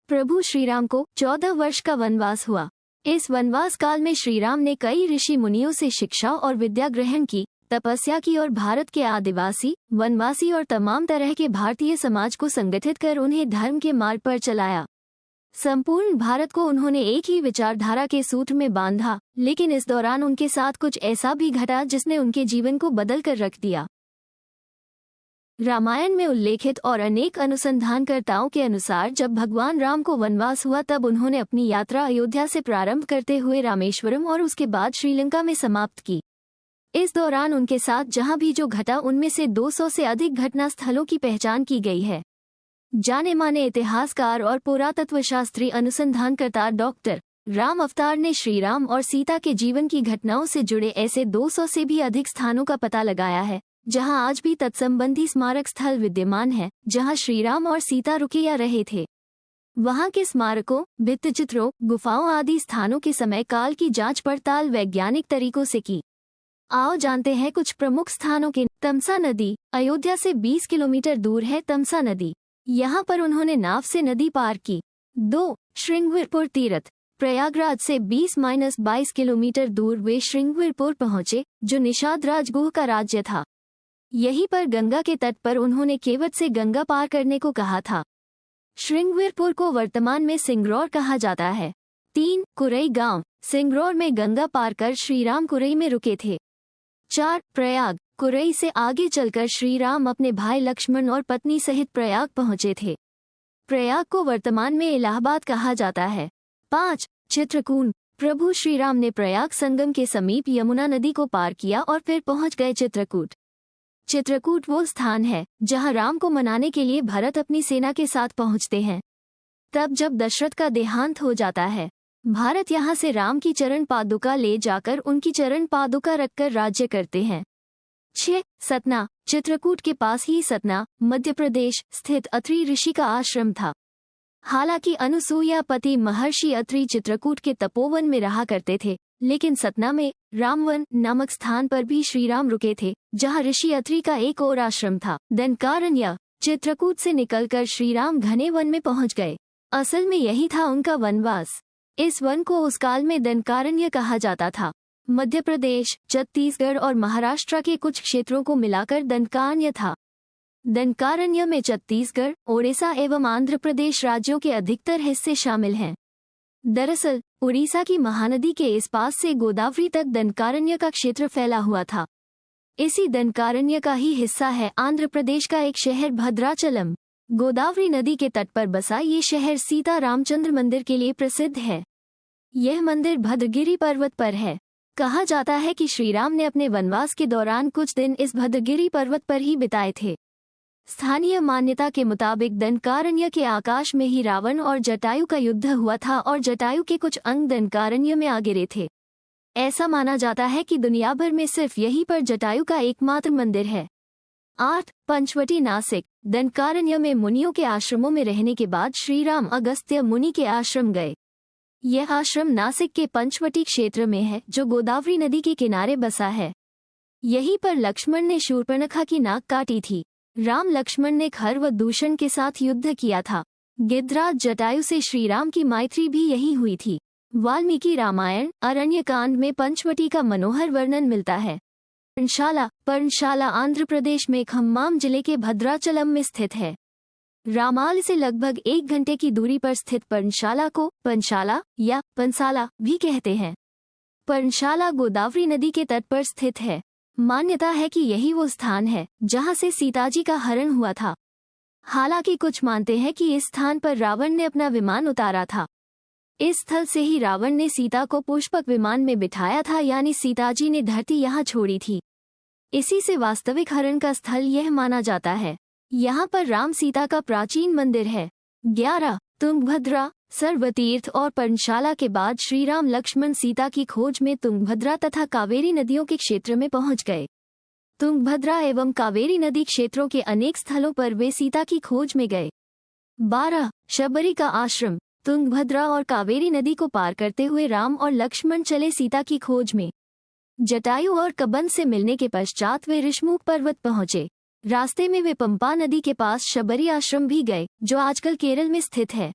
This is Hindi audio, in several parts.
प्रभु श्रीराम को 14 वर्ष का वनवास हुआ। इस वनवास काल में श्रीराम ने कई ऋषि मुनियों से शिक्षा और विद्या ग्रहण की, तपस्या की और भारत के आदिवासी, वनवासी और तमाम तरह के भारतीय समाज को संगठित कर उन्हें धर्म के मार्ग पर चलाया। संपूर्ण भारत को उन्होंने एक ही विचारधारा के सूत्र में बांधा, लेकिन इस दौरान उनके साथ कुछ ऐसा भी घटा जिसने उनके जीवन को बदल कर रख दिया। रामायण में उल्लेखित और अनेक अनुसंधानकर्ताओं के अनुसार जब भगवान राम को वनवास हुआ तब उन्होंने अपनी यात्रा अयोध्या से प्रारंभ करते हुए रामेश्वरम और उसके बाद श्रीलंका में समाप्त की। इस दौरान उनके साथ जहां भी जो घटा उनमें से 200 से अधिक घटना स्थलों की पहचान की गई है। जाने माने इतिहासकार और पुरातत्वशास्त्री अनुसंधानकर्ता डॉक्टर राम अवतार ने श्रीराम और सीता के जीवन की घटनाओं से जुड़े ऐसे 200 से भी अधिक स्थानों का पता लगाया है, जहां आज भी तत्संबंधी स्मारक स्थल विद्यमान है, जहां श्रीराम और सीता रुके या रहे थे। वहां के स्मारकों, भित्तिचित्रों, गुफाओं आदि स्थानों के समय काल की जांच पड़ताल वैज्ञानिक तरीकों से की। आओ जानते हैं कुछ प्रमुख स्थानों के। तमसा नदी, अयोध्या से 20 किलोमीटर दूर है तमसा नदी। यहाँ पर उन्होंने नाव से नदी पार की। 2. श्रृंगवीरपुर तीर्थ, प्रयागराज से 20-22 किलोमीटर दूर वे श्रृंगवीरपुर पहुँचे, जो निषाद राजगुह का राज्य था। यहीं पर गंगा के तट पर उन्होंने केवट से गंगा पार करने को कहा था। श्रृंगवीरपुर को वर्तमान में सिंगरौर कहा जाता है। 3. कुरई गांव, सिंगरौर में गंगा पार कर श्रीराम कुरई में रुके थे। 4. प्रयाग, कुरई से आगे चलकर श्रीराम अपने भाई लक्ष्मण और पत्नी सहित प्रयाग पहुंचे थे। प्रयाग को वर्तमान में इलाहाबाद कहा जाता है। 5. चित्रकूट, प्रभु श्रीराम ने प्रयाग संगम के समीप यमुना नदी को पार किया और फिर पहुंच गए चित्रकूट। चित्रकूट वो स्थान है जहां राम को मनाने के लिए भरत अपनी सेना के साथ पहुंचते हैं। तब जब दशरथ का देहांत हो जाता है, भारत यहां से राम की चरण पादुका ले जाकर उनकी चरण पादुका रखकर राज्य करते हैं। 6. सतना, चित्रकूट के पास ही सतना, मध्य प्रदेश स्थित अत्रि ऋषि का आश्रम था। हालांकि अनुसूया पति महर्षि अत्रि चित्रकूट के तपोवन में रहा करते थे, लेकिन सतना में रामवन नामक स्थान पर भी श्रीराम रुके थे, जहां ऋषि अत्रि का एक और आश्रम था। दंडकारण्य, चित्रकूट से निकलकर श्रीराम घने वन में पहुंच गए। असल में यही था उनका वनवास। इस वन को उस काल में दंडकारण्य कहा जाता था। मध्य प्रदेश, छत्तीसगढ़ और महाराष्ट्र के कुछ क्षेत्रों को मिलाकर दंडकारण्य था। दंडकारण्य में छत्तीसगढ़, ओडिशा एवं आंध्र प्रदेश राज्यों के अधिकतर हिस्से शामिल हैं। दरअसल उड़ीसा की महानदी के इस पास से गोदावरी तक दंडकारण्य का क्षेत्र फैला हुआ था। इसी दंडकारण्य का ही हिस्सा है आंध्र प्रदेश का एक शहर भद्राचलम। गोदावरी नदी के तट पर बसा ये शहर सीता रामचंद्र मंदिर के लिए प्रसिद्ध है। यह मंदिर भद्रगिरी पर्वत पर है। कहा जाता है कि श्रीराम ने अपने वनवास के दौरान कुछ दिन इस भद्रगिरी पर्वत पर ही बिताए थे। स्थानीय मान्यता के मुताबिक दंडकारण्य के आकाश में ही रावण और जटायु का युद्ध हुआ था और जटायु के कुछ अंग दंडकारण्य में आ गिरे थे। ऐसा माना जाता है कि दुनिया भर में सिर्फ यहीं पर जटायु का एकमात्र मंदिर है। 8. पंचवटी नासिक, दंडकारण्य में मुनियों के आश्रमों में रहने के बाद श्रीराम अगस्त्य मुनि के आश्रम गए। यह आश्रम नासिक के पंचवटी क्षेत्र में है, जो गोदावरी नदी के किनारे बसा है। यहीं पर लक्ष्मण ने शूर्पणखा की नाक काटी थी। राम लक्ष्मण ने खर व दूषण के साथ युद्ध किया था। गिद्धराज जटायु से श्रीराम की मैत्री भी यही हुई थी। वाल्मीकि रामायण अरण्यकांड में पंचवटी का मनोहर वर्णन मिलता है। पर्णशाला आंध्र प्रदेश में खम्माम जिले के भद्राचलम में स्थित है। रामाल से लगभग 1 घंटे की दूरी पर स्थित पर्णशाला को पंशाला या पंसाला भी कहते हैं। पर्णशाला गोदावरी नदी के तट पर स्थित है। मान्यता है कि यही वो स्थान है जहां से सीताजी का हरण हुआ था। हालांकि कुछ मानते हैं कि इस स्थान पर रावण ने अपना विमान उतारा था। इस स्थल से ही रावण ने सीता को पुष्पक विमान में बिठाया था, यानी सीताजी ने धरती यहाँ छोड़ी थी। इसी से वास्तविक हरण का स्थल यह माना जाता है। यहाँ पर राम सीता का प्राचीन मंदिर है। 11. तुंगभद्रा, सर्वतीर्थ और पर्णशाला के बाद श्रीराम लक्ष्मण सीता की खोज में तुंगभद्रा तथा कावेरी नदियों के क्षेत्र में पहुंच गए। तुंगभद्रा एवं कावेरी नदी क्षेत्रों के अनेक स्थलों पर वे सीता की खोज में गए। 12. शबरी का आश्रम, तुंगभद्रा और कावेरी नदी को पार करते हुए राम और लक्ष्मण चले सीता की खोज में। जटायु और कबंध से मिलने के पश्चात वे ऋषमुख पर्वत पहुंचे। रास्ते में वे पंपा नदी के पास शबरी आश्रम भी गए, जो आजकल केरल में स्थित है।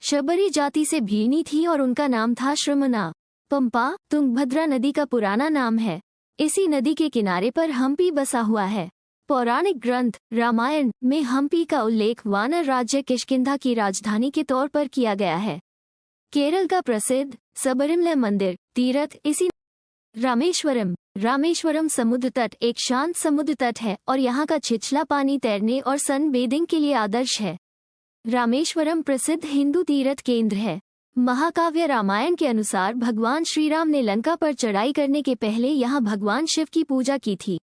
शबरी जाति से भीनी थी और उनका नाम था श्रमना। पंपा तुंगभद्रा नदी का पुराना नाम है। इसी नदी के किनारे पर हम्पी बसा हुआ है। पौराणिक ग्रंथ रामायण में हम्पी का उल्लेख वानर राज्य किष्किंधा की राजधानी के तौर पर किया गया है। केरल का प्रसिद्ध सबरिमलै मंदिर तीर्थ इसी रामेश्वरम समुद्र तट एक शांत समुद्र तट है और यहाँ का छिछला पानी तैरने और सन बेदिंग के लिए आदर्श है। रामेश्वरम प्रसिद्ध हिंदू तीर्थ केंद्र है। महाकाव्य रामायण के अनुसार भगवान श्री राम ने लंका पर चढ़ाई करने के पहले यहाँ भगवान शिव की पूजा की थी।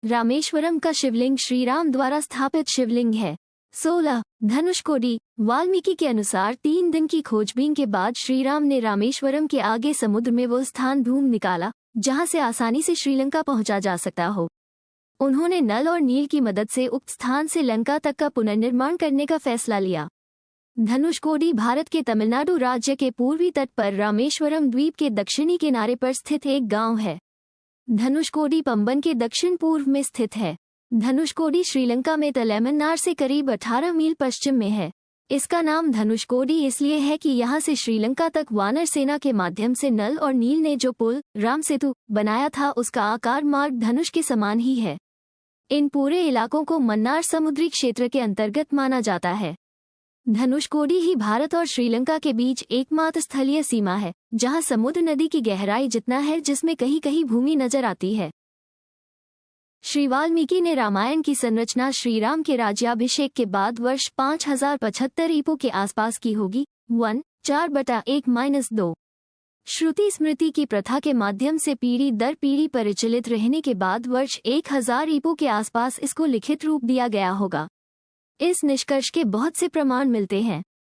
रामेश्वरम का शिवलिंग श्री राम द्वारा स्थापित शिवलिंग है। 16 धनुषकोडी वाल्मीकि के अनुसार 3 दिन की खोजबीन के बाद श्री राम ने रामेश्वरम के आगे समुद्र में वो स्थान ढूंढ निकाला जहां से आसानी से श्रीलंका पहुंचा जा सकता हो। उन्होंने नल और नील की मदद से उक्त स्थान से लंका तक का पुनर्निर्माण करने का फैसला लिया। धनुषकोडी भारत के तमिलनाडु राज्य के पूर्वी तट पर रामेश्वरम द्वीप के दक्षिणी किनारे पर स्थित एक गांव है। धनुषकोडी पंबन के दक्षिण पूर्व में स्थित है। धनुषकोडी श्रीलंका में तलैमन्नार से करीब 18 मील पश्चिम में है। इसका नाम धनुषकोडी इसलिए है कि यहाँ से श्रीलंका तक वानर सेना के माध्यम से नल और नील ने जो पुल राम सेतु बनाया था उसका आकार मार्ग धनुष के समान ही है। इन पूरे इलाकों को मन्नार समुद्री क्षेत्र के अंतर्गत माना जाता है। धनुषकोडी ही भारत और श्रीलंका के बीच एकमात्र स्थलीय सीमा है जहां समुद्र नदी की गहराई जितना है जिसमें कहीं कहीं भूमि नजर आती है। श्री वाल्मीकि ने रामायण की संरचना श्री राम के राज्याभिषेक के बाद वर्ष 5075 ईपू के आसपास की होगी। 1/4/1-2 श्रुति स्मृति की प्रथा के माध्यम से पीढ़ी दर पीढ़ी परिचालित रहने के बाद वर्ष 1000 ईपू के आसपास इसको लिखित रूप दिया गया होगा। इस निष्कर्ष के बहुत से प्रमाण मिलते हैं।